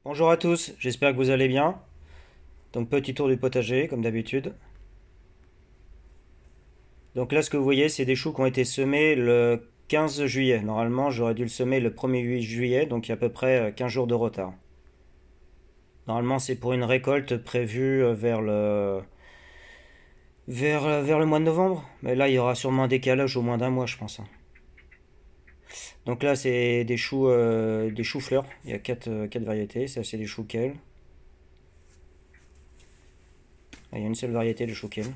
Bonjour à tous, j'espère que vous allez bien. Donc petit tour du potager comme d'habitude. Donc là ce que vous voyez c'est des choux qui ont été semés le 15 juillet. Normalement j'aurais dû le semer le 1er juillet, donc il y a à peu près 15 jours de retard. Normalement c'est pour une récolte prévue vers le mois de novembre. Mais là il y aura sûrement un décalage au moins d'un mois je pense, hein. Donc là c'est des choux fleurs. Il y a quatre variétés. Ça c'est des choux kale. Il y a une seule variété de choux kale.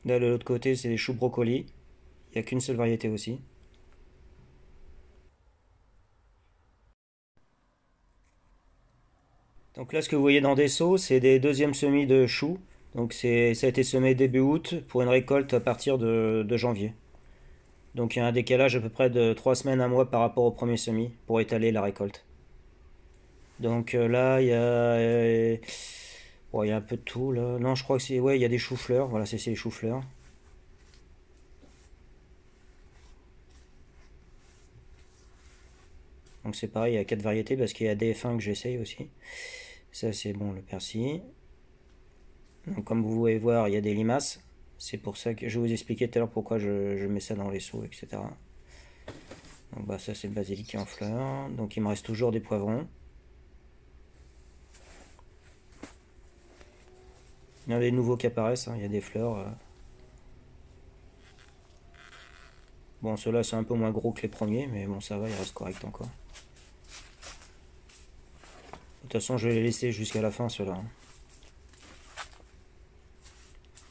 Là de l'autre côté c'est des choux brocolis. Il n'y a qu'une seule variété aussi. Donc là, ce que vous voyez dans des seaux, c'est des deuxièmes semis de choux. Donc ça a été semé début août pour une récolte à partir de janvier. Donc il y a un décalage à peu près de 3 semaines, un mois par rapport au premier semis pour étaler la récolte. Donc là, bon, il y a un peu de tout là. Non, je crois que c'est, ouais, il y a des choux-fleurs. Voilà, c'est les choux-fleurs. Donc c'est pareil, il y a 4 variétés parce qu'il y a des F1 que j'essaye aussi. Ça c'est bon, le persil. Donc comme vous pouvez voir, il y a des limaces. C'est pour ça que je vais vous expliquer tout à l'heure pourquoi je mets ça dans les seaux, etc. Donc bah ça c'est le basilic qui est en fleurs. Donc il me reste toujours des poivrons. Il y a des nouveaux qui apparaissent, hein. Il y a des fleurs. Bon, ceux-là c'est un peu moins gros que les premiers, mais bon ça va, ils restent corrects encore. De toute façon je vais les laisser jusqu'à la fin ceux-là, hein.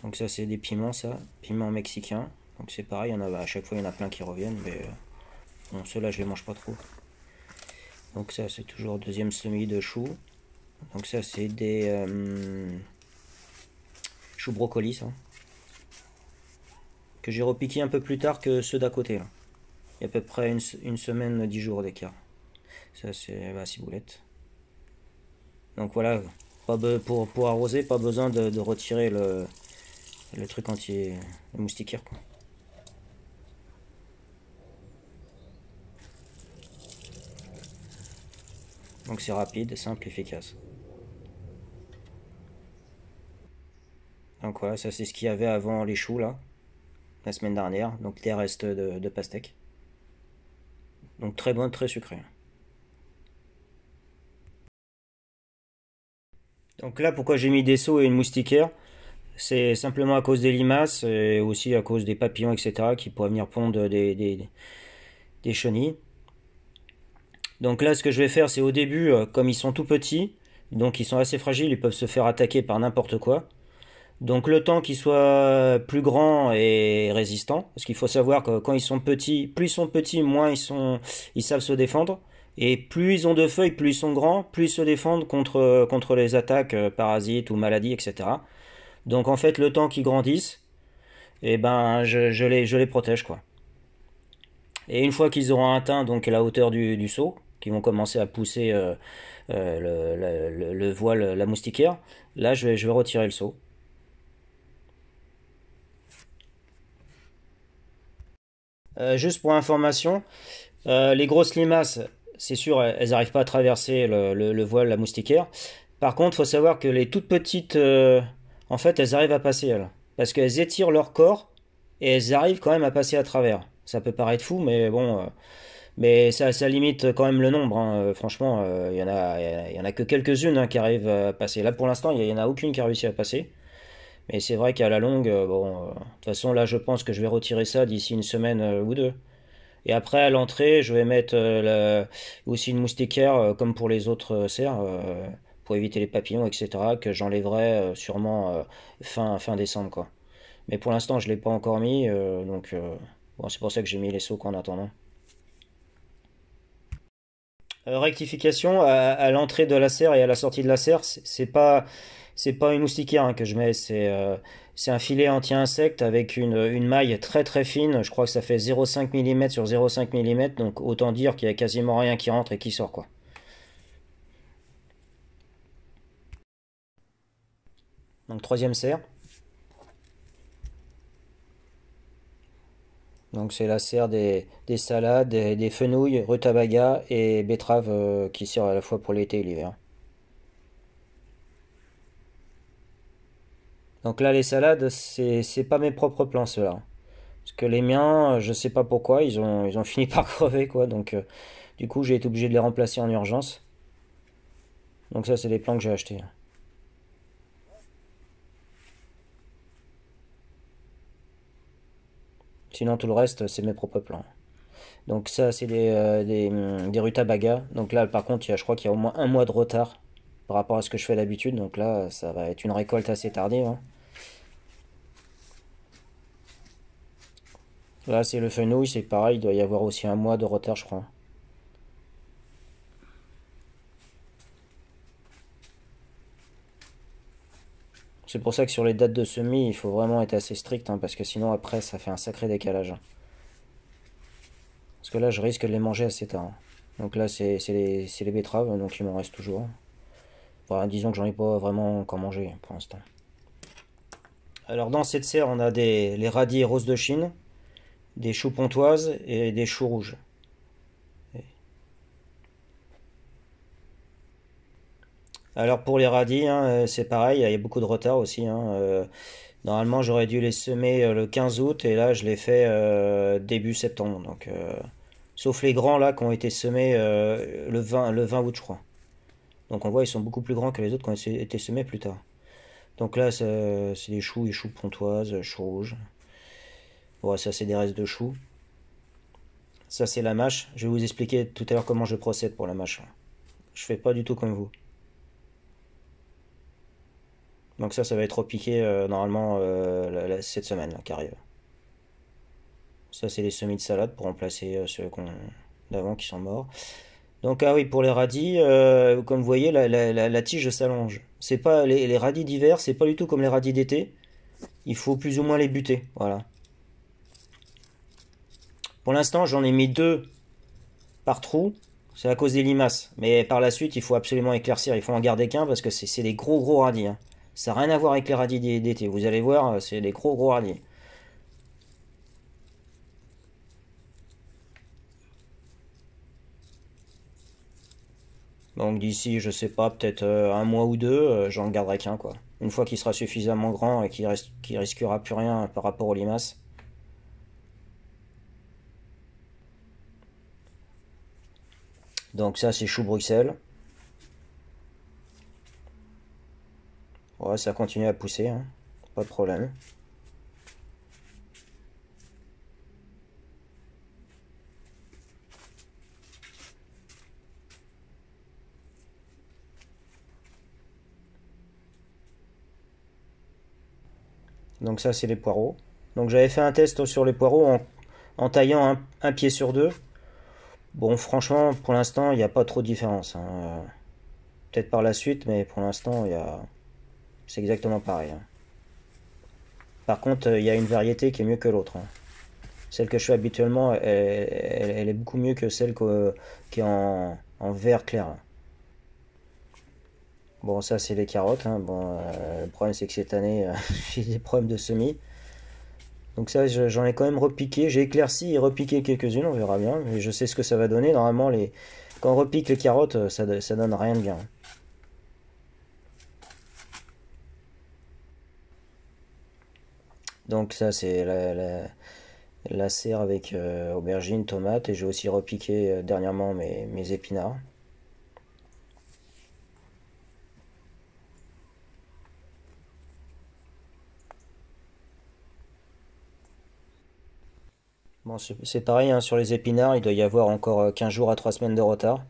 Donc ça c'est des piments, ça, piments mexicains. Donc c'est pareil, à chaque fois il y en a plein qui reviennent, mais bon ceux-là je les mange pas trop. Donc ça c'est toujours deuxième semis de choux. Donc ça c'est des choux brocolis, ça, que j'ai repiqué un peu plus tard que ceux d'à côté là. Il y a à peu près une semaine, 10 jours d'écart. Ça c'est la ciboulette. Donc voilà, pour arroser, pas besoin de retirer le truc entier, le moustiquaire, quoi. Donc c'est rapide, simple, efficace. Donc voilà, ça c'est ce qu'il y avait avant les choux là, la semaine dernière. Donc des restes de pastèque. Donc très bon, très sucré. Donc là, pourquoi j'ai mis des seaux et une moustiquaire, c'est simplement à cause des limaces et aussi à cause des papillons, etc., qui pourraient venir pondre des chenilles. Donc là, ce que je vais faire, c'est au début, comme ils sont tout petits, donc ils sont assez fragiles, ils peuvent se faire attaquer par n'importe quoi. Donc le temps qu'ils soient plus grands et résistants, parce qu'il faut savoir que quand ils sont petits, plus ils sont petits, moins ils savent se défendre. Et plus ils ont de feuilles, plus ils sont grands, plus ils se défendent contre les attaques parasites ou maladies, etc. Donc en fait, le temps qu'ils grandissent, eh ben, je les protège, quoi. Et une fois qu'ils auront atteint donc la hauteur du seau, qu'ils vont commencer à pousser le voile, la moustiquaire, là je vais retirer le seau. Juste pour information, les grosses limaces, c'est sûr, elles n'arrivent pas à traverser le voile, la moustiquaire. Par contre, il faut savoir que les toutes petites, en fait, elles arrivent à passer, elles. Parce qu'elles étirent leur corps et elles arrivent quand même à passer à travers. Ça peut paraître fou, mais bon, mais ça limite quand même le nombre, hein. Franchement, il y en a que quelques-unes, hein, qui arrivent à passer. Là, pour l'instant, il y en a aucune qui a réussi à passer. Mais c'est vrai qu'à la longue, bon, de toute façon, là, je pense que je vais retirer ça d'ici une semaine ou deux. Et après, à l'entrée, je vais mettre aussi une moustiquaire, comme pour les autres cerfs, pour éviter les papillons, etc., que j'enlèverai sûrement fin décembre, quoi. Mais pour l'instant, je ne l'ai pas encore mis, donc bon, c'est pour ça que j'ai mis les seaux en attendant. Rectification, à l'entrée de la serre et à la sortie de la serre, c'est pas une moustiquaire, hein, que je mets, c'est un filet anti-insecte avec une maille très très fine. Je crois que ça fait 0,5 mm sur 0,5 mm, donc autant dire qu'il y a quasiment rien qui rentre et qui sort, quoi. Donc troisième serre. Donc c'est la serre des salades, des fenouils, rutabaga et betteraves qui servent à la fois pour l'été et l'hiver. Donc là les salades, c'est pas mes propres plants ceux-là. Parce que les miens, je sais pas pourquoi, ils ont fini par crever quoi. Donc du coup j'ai été obligé de les remplacer en urgence. Donc ça c'est des plants que j'ai achetés. Sinon tout le reste c'est mes propres plants. Donc ça c'est des rutabagas. Donc là par contre je crois qu'il y a au moins un mois de retard par rapport à ce que je fais d'habitude. Donc là ça va être une récolte assez tardive, hein. Là c'est le fenouil, c'est pareil, il doit y avoir aussi un mois de retard je crois. C'est pour ça que sur les dates de semis il faut vraiment être assez strict, hein, parce que sinon après ça fait un sacré décalage. Parce que là je risque de les manger assez tard, hein. Donc là c'est les betteraves, donc il m'en reste toujours. Enfin, disons que j'en ai pas vraiment encore mangé pour l'instant. Alors dans cette serre on a les radis roses de Chine, des choux pontoises et des choux rouges. Alors pour les radis, hein, c'est pareil, il y a beaucoup de retard aussi, hein. Normalement j'aurais dû les semer le 15 août et là je les fais début septembre. Donc, sauf les grands là qui ont été semés le 20 août je crois. Donc on voit ils sont beaucoup plus grands que les autres qui ont été semés plus tard. Donc là c'est des choux et choux pontoises, choux rouges. Bon, ça c'est des restes de choux. Ça c'est la mâche. Je vais vous expliquer tout à l'heure comment je procède pour la mâche. Je fais pas du tout comme vous. Donc ça va être repiqué normalement cette semaine là, qui arrive. Ça c'est les semis de salade pour remplacer ceux d'avant qui sont morts. Donc ah oui, pour les radis, comme vous voyez, la tige s'allonge. C'est pas les radis d'hiver, c'est pas du tout comme les radis d'été. Il faut plus ou moins les buter. Voilà. Pour l'instant, j'en ai mis deux par trou. C'est à cause des limaces. Mais par la suite, il faut absolument éclaircir. Il faut en garder qu'un parce que c'est des gros gros radis, hein. Ça n'a rien à voir avec les radis d'été. Vous allez voir, c'est des gros gros radis. Donc d'ici, je sais pas, peut-être un mois ou deux, j'en garderai qu'un quoi. Une fois qu'il sera suffisamment grand et qu'il risquera plus rien par rapport aux limaces. Donc ça, c'est chou Bruxelles. Ouais, ça continue à pousser, hein. Pas de problème. Donc ça, c'est les poireaux. Donc j'avais fait un test sur les poireaux en taillant un pied sur deux. Bon, franchement, pour l'instant, il n'y a pas trop de différence, hein. Peut-être par la suite, mais pour l'instant, c'est exactement pareil, hein. Par contre, il y a une variété qui est mieux que l'autre, hein. Celle que je fais habituellement, elle est beaucoup mieux que celle qui est en vert clair, là. Bon, ça, c'est les carottes, hein. Bon, le problème, c'est que cette année, j'ai des problèmes de semis. Donc ça, j'en ai quand même repiqué. J'ai éclairci et repiqué quelques-unes, on verra bien. Mais je sais ce que ça va donner. Normalement, quand on repique les carottes, ça donne rien de bien. Donc ça, c'est la serre avec aubergines, tomates. Et j'ai aussi repiqué dernièrement mes épinards. Bon, c'est pareil, hein, sur les épinards, il doit y avoir encore 15 jours à 3 semaines de retard.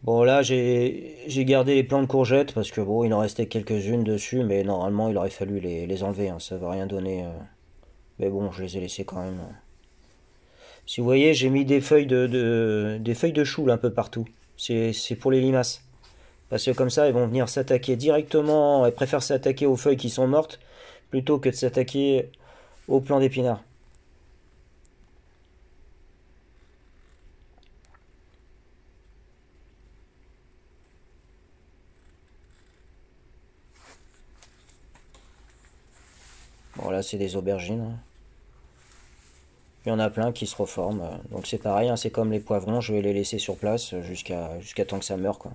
Bon, là, j'ai gardé les plants de courgettes parce que bon, il en restait quelques-unes dessus, mais normalement, il aurait fallu les enlever, hein, ça va rien donner. Mais bon, je les ai laissés quand même. Si vous voyez, j'ai mis des feuilles de chou là, un peu partout. C'est pour les limaces. Parce que comme ça, ils vont venir s'attaquer directement. Elles préfèrent s'attaquer aux feuilles qui sont mortes plutôt que de s'attaquer aux plants d'épinards. Bon, là, c'est des aubergines, hein. Il y en a plein qui se reforment. Donc c'est pareil, hein, c'est comme les poivrons, je vais les laisser sur place jusqu'à temps que ça meure, quoi.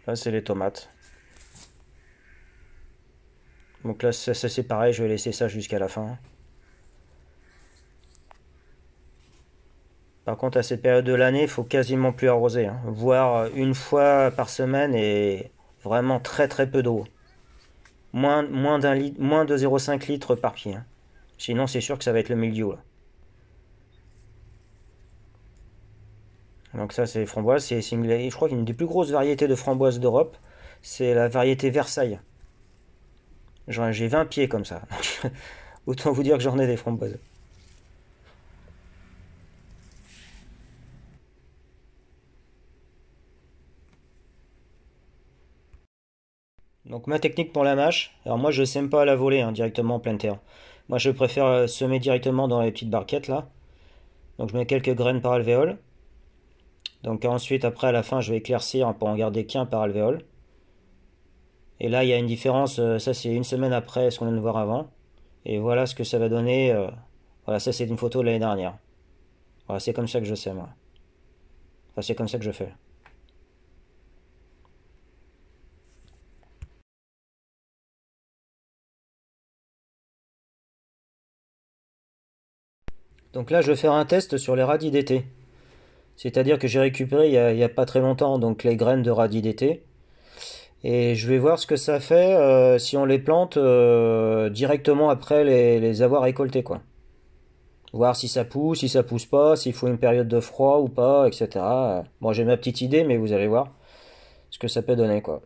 Là, c'est les tomates. Donc là, ça, c'est pareil, je vais laisser ça jusqu'à la fin. Par contre, à cette période de l'année, il faut quasiment plus arroser, hein. Voire une fois par semaine et vraiment très très peu d'eau. Moins d'un litre, moins de 0,5 litres par pied, hein. Sinon, c'est sûr que ça va être le mildiou, là. Donc ça, c'est les framboises. Je crois qu'une des plus grosses variétés de framboises d'Europe, c'est la variété Versailles. J'ai 20 pieds comme ça. Autant vous dire que j'en ai des framboises. Donc ma technique pour la mâche, alors moi je sème pas à la volée, hein, directement en pleine terre. Moi je préfère semer directement dans les petites barquettes là. Donc je mets quelques graines par alvéole. Donc ensuite après à la fin je vais éclaircir pour en garder qu'un par alvéole. Et là il y a une différence, ça c'est une semaine après ce qu'on vient de voir avant. Et voilà ce que ça va donner. Voilà, ça c'est une photo de l'année dernière. Voilà, c'est comme ça que je sème, moi. Enfin c'est comme ça que je fais. Donc là je vais faire un test sur les radis d'été. C'est-à-dire que j'ai récupéré il y a pas très longtemps donc les graines de radis d'été. Et je vais voir ce que ça fait si on les plante directement après les avoir récoltés, quoi. Voir si ça pousse pas, s'il faut une période de froid ou pas, etc. Bon, j'ai ma petite idée, mais vous allez voir ce que ça peut donner, quoi.